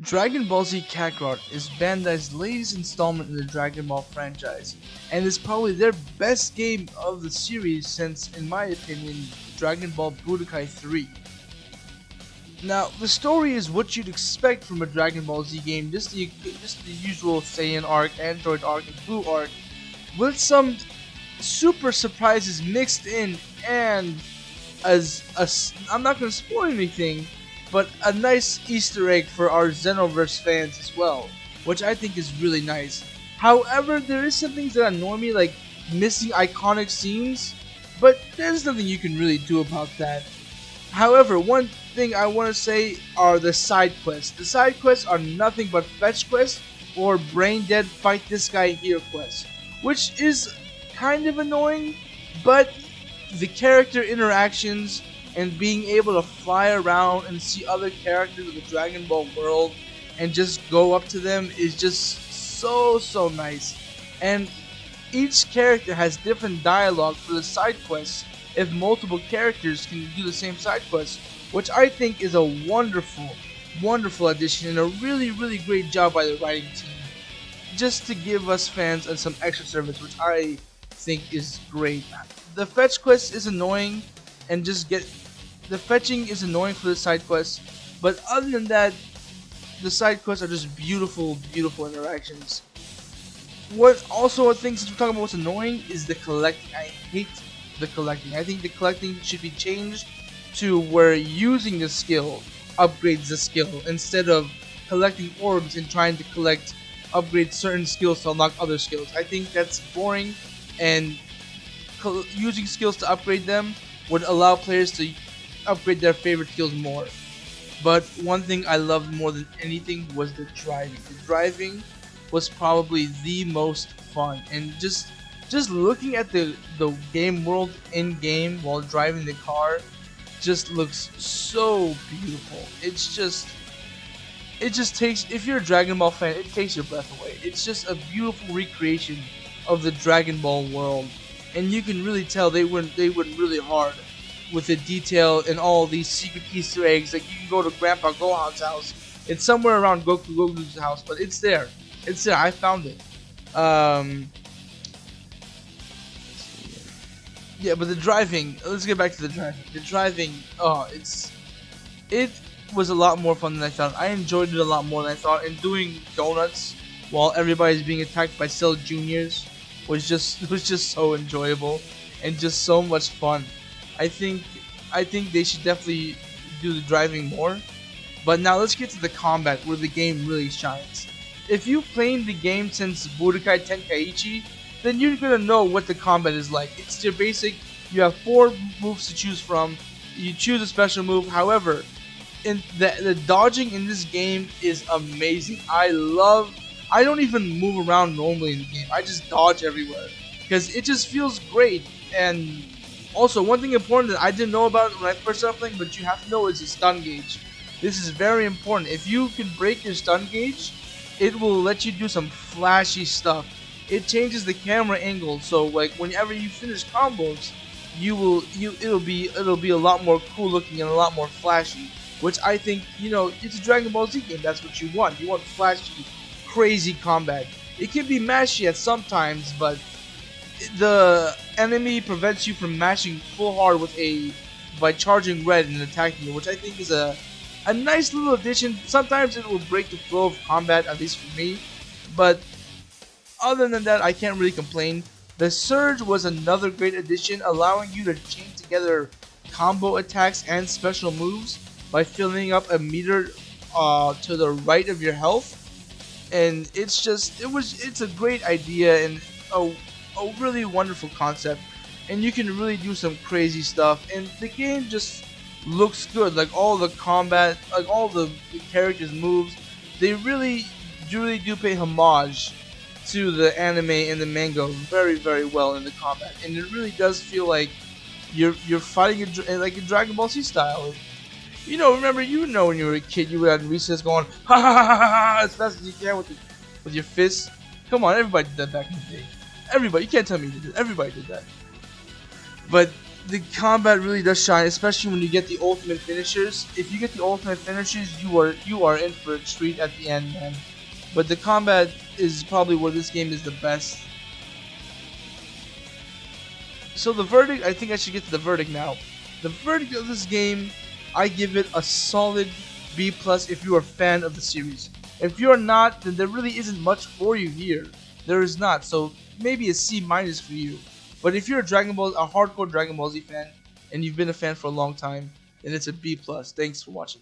Dragon Ball Z Kakarot is Bandai's latest installment in the Dragon Ball franchise, and is probably their best game of the series since, in my opinion, Dragon Ball Budokai 3. Now, the story is what you'd expect from a Dragon Ball Z game, just the usual Saiyan arc, Android arc, and Blue arc, with some super surprises mixed in, and I'm not going to spoil anything, but a nice Easter egg for our Xenoverse fans as well, which I think is really nice. However, there is some things that annoy me, like missing iconic scenes, but there's nothing you can really do about that. However, one thing I want to say are the side quests. The side quests are nothing but fetch quests or brain dead fight this guy here quests, which is kind of annoying, but the character interactions and being able to fly around and see other characters of the Dragon Ball world and just go up to them is just so nice. And each character has different dialogue for the side quests if multiple characters can do the same side quest, which I think is a wonderful addition and a really great job by the writing team. Just to give us fans some extra service, which I think is great. The fetch quest is annoying, and the fetching is annoying for the side quests, but other than that, the side quests are just beautiful interactions. What also, since we're talking about what's annoying, is the collecting. I hate the collecting. I think the collecting should be changed to where using the skill upgrades the skill instead of collecting orbs and trying to upgrade certain skills to unlock other skills. I think that's boring, and using skills to upgrade them would allow players to upgrade their favorite skills more. But one thing I loved more than anything was the driving. The driving was probably the most fun, and just looking at the game world in game while driving the car just looks so beautiful. It just takes, if you're a Dragon Ball fan, it takes your breath away. It's just a beautiful recreation of the Dragon Ball world, and you can really tell they went really hard with the detail and all these secret Easter eggs. Like, you can go to Grandpa Gohan's house. It's somewhere around Goku's house, but it's there. It's there. I found it. Yeah, but the driving. Let's get back to the driving. The driving. Oh, it was a lot more fun than I thought. I enjoyed it a lot more than I thought. And doing donuts while everybody's being attacked by Cell Juniors was just so enjoyable and just so much fun. I think they should definitely do the driving more. But now let's get to the combat, where the game really shines. If you've played the game since Budokai Tenkaichi, then you're gonna know what the combat is like. It's your basic. You have 4 moves to choose from. You choose a special move. However, in the dodging in this game is amazing. I don't even move around normally in the game. I just dodge everywhere because it just feels great. And also, one thing important that I didn't know about when I first started playing, but you have to know, is the stun gauge. This is very important. If you can break your stun gauge, it will let you do some flashy stuff. It changes the camera angle, so like whenever you finish combos, it'll be a lot more cool looking and a lot more flashy. Which I think, it's a Dragon Ball Z game. That's what you want. You want flashy, crazy combat. It can be mashy at some times, but the enemy prevents you from mashing full hard by charging red and attacking you, which I think is a nice little addition. Sometimes it will break the flow of combat, at least for me, but other than that, I can't really complain. The Surge was another great addition, allowing you to chain together combo attacks and special moves by filling up a meter to the right of your health. And it's a great idea and a really wonderful concept, and you can really do some crazy stuff, and the game just looks good. Like, all the combat, like all the characters' moves, they really do pay homage to the anime and the manga very well in the combat, and it really does feel like you're fighting like a Dragon Ball Z style. Remember, when you were a kid, you would have recess going ha as fast as you can with your fists. Come on, everybody did that back in the day. Everybody, you can't tell me you did it. Everybody did that. But The combat really does shine, especially when you get the ultimate finishers. If you get the ultimate finishers, you are in for a treat at the end, man. But the combat is probably where this game is the best. So the verdict, I think I should get to the verdict now. The verdict of this game, I give it a solid B plus if you are a fan of the series. If you are not, then there really isn't much for you here. There is not, so maybe a C minus for you. But if you're a hardcore Dragon Ball Z fan, and you've been a fan for a long time, then it's a B plus. Thanks for watching.